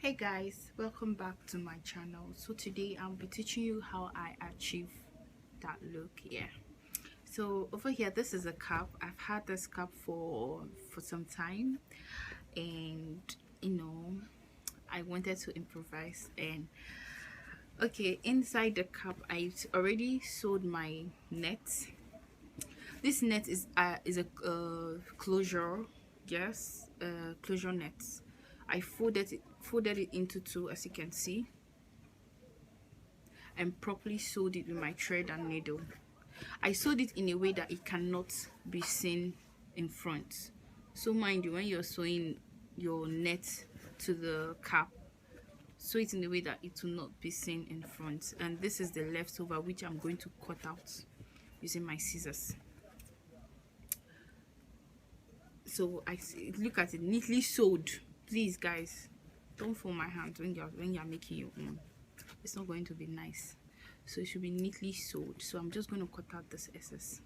Hey guys, welcome back to my channel. So today I'll be teaching you how I achieve that look. So over here, this is a cap. I've had this cap for some time, and I wanted to improvise. And okay, inside the cap I already sewed my net. This net is a closure. Yes, closure net. I folded it into two, as you can see, and properly sewed it with my thread and needle. I sewed it in a way that it cannot be seen in front. So mind you, when you're sewing your net to the cap, sew it in a way that it will not be seen in front. And this is the leftover, which I'm going to cut out using my scissors. So I look at it, neatly sewed. Please guys, don't fold my hand when you're making your own. It's not going to be nice. So it should be neatly sewed. So I'm just going to cut out this excess.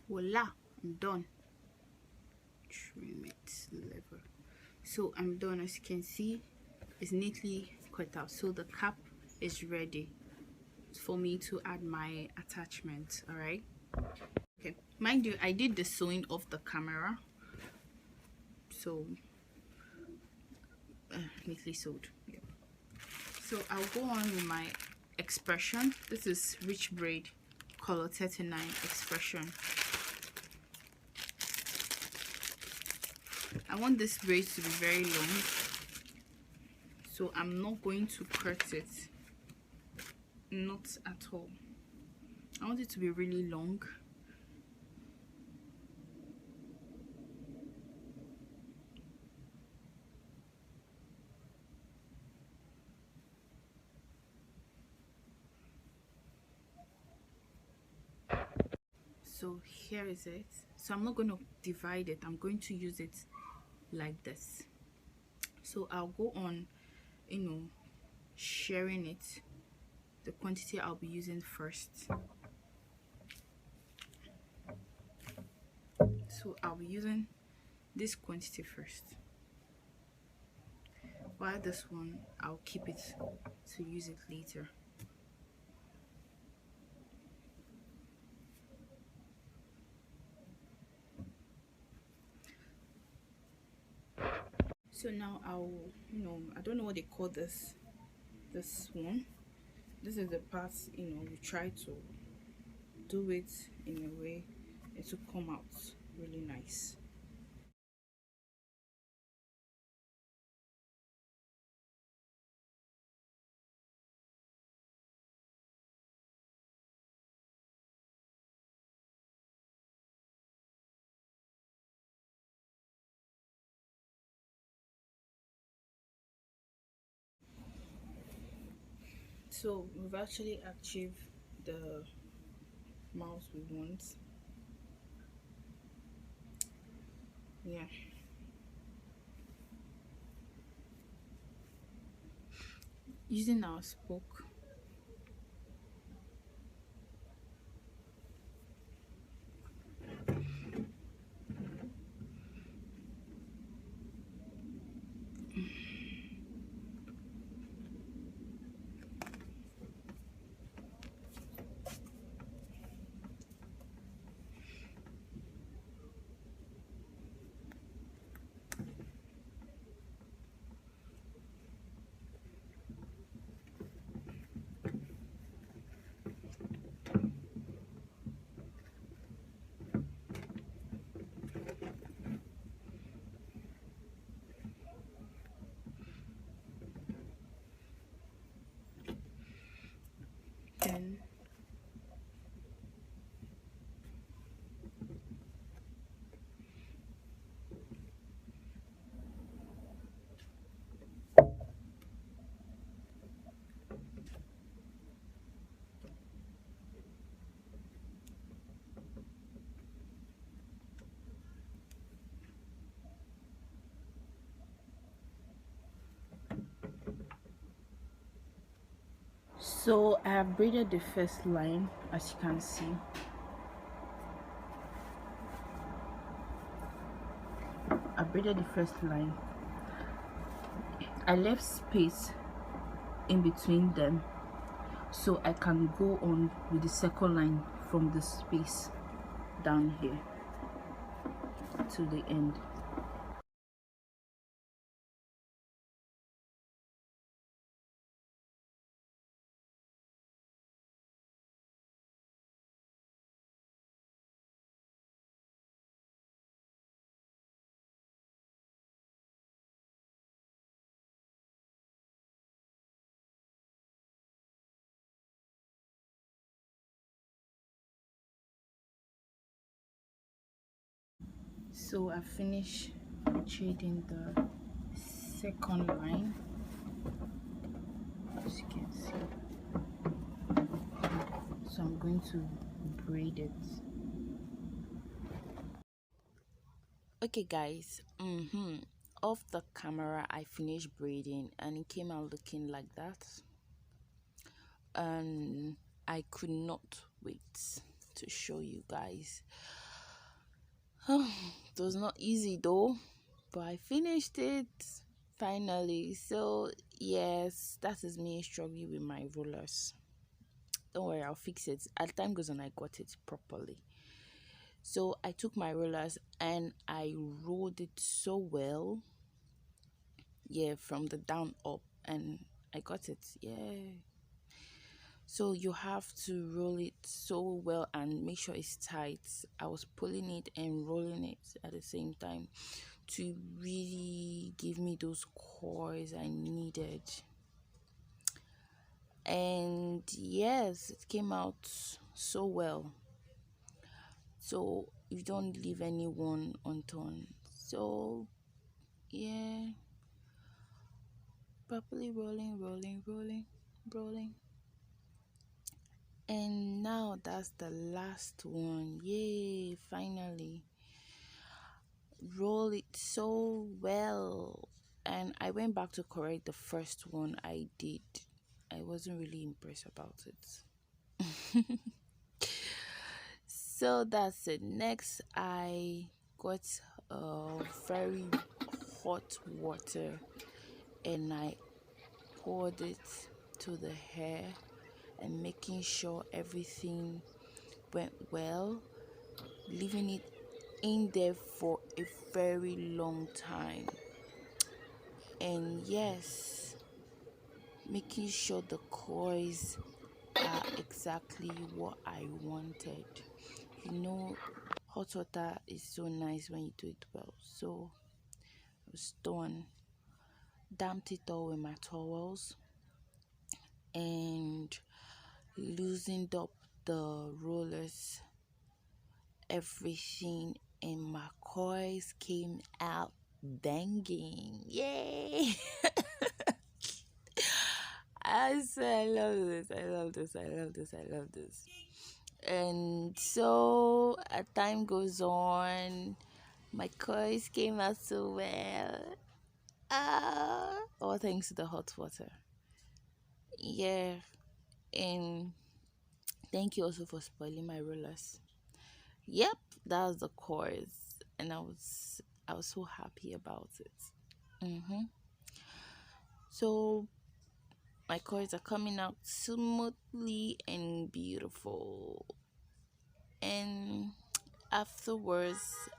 Voila, I'm done. Trim it level. So I'm done. As you can see, it's neatly cut out. So the cap is ready for me to add my attachment. All right. Okay, mind you, I did the sewing off the camera, so neatly sewed. Yep. So I'll go on with my expression. This is Rich Braid color 39 expression. I want this braid to be very long, so I'm not going to cut it, not at all. I want it to be really long. So here is it. So I'm not going to divide it, I'm going to use it like this. So I'll go on sharing it, the quantity I'll be using first. So I'll be using this quantity first, while this one I'll keep it to use it later. So now I'll, I don't know what they call this one. This is the part, we try to do it in a way it will come out really nice. So we've actually achieved the mouse we want. Yeah. Using our spoke, So I have braided the first line, as you can see. I braided the first line. I left space in between them so I can go on with the second line from the space down here to the end. So I finished shading the second line, as you can see. So I'm going to braid it. Okay guys, off the camera I finished braiding and it came out looking like that, and I could not wait to show you guys. It was not easy though, but I finished it finally. So yes, that is me struggling with my rollers. Don't worry, I'll fix it. As time goes on, I got it properly. So I took my rollers and I rolled it so well, yeah, from the down up, and I got it. Yeah. So you have to roll it so well and make sure it's tight. I was pulling it and rolling it at the same time to really give me those coils I needed. And yes, it came out so well. So you don't leave anyone undone. So yeah, properly rolling. And now that's the last one. Yay, finally. Roll it so well. And I went back to correct the first one I did. I wasn't really impressed about it. So that's it. Next, I got very hot water and I poured it to the hair and making sure everything went well, leaving it in there for a very long time. And yes, making sure the coils are exactly what I wanted. You know, hot water is so nice when you do it well. So I was done, damped it all with my towels and loosened up the rollers, everything, and my coils came out banging. Yay! I say I love this. And so as time goes on, my coils came out so well. All thanks to the hot water. Yeah, and thank you also for spoiling my rollers. Yep, that was the coils, and I was so happy about it. So my coils are coming out smoothly and beautiful. And afterwards,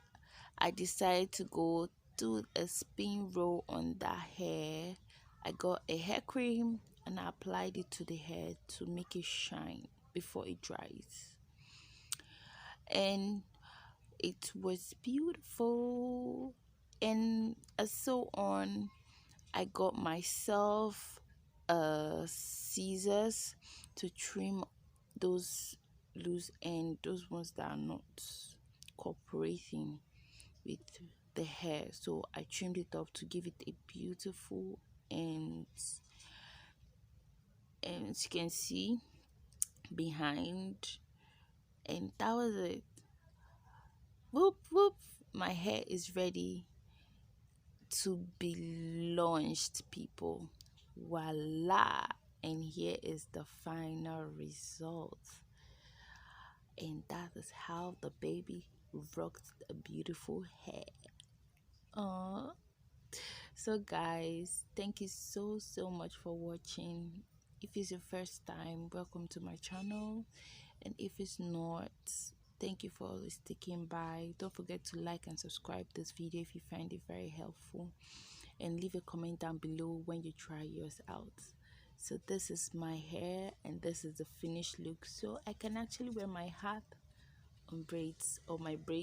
I decided to go do a spin roll on that hair. I got a hair cream and I applied it to the hair to make it shine before it dries. And it was beautiful. And so on, I got myself scissors to trim those loose ends, those ones that are not cooperating with the hair. So I trimmed it up to give it a beautiful end. And as you can see behind, and that was it. Whoop whoop, my hair is ready to be launched, people. Voila. and here is the final result. And that is how the baby rocked a beautiful hair. Aww. So guys, thank you so much for watching. If it's your first time, welcome to my channel, and if it's not, thank you for always sticking by. Don't forget to like and subscribe this video if you find it very helpful, and leave a comment down below when you try yours out. So this is my hair and this is the finished look. So I can actually wear my hat on braids or my braids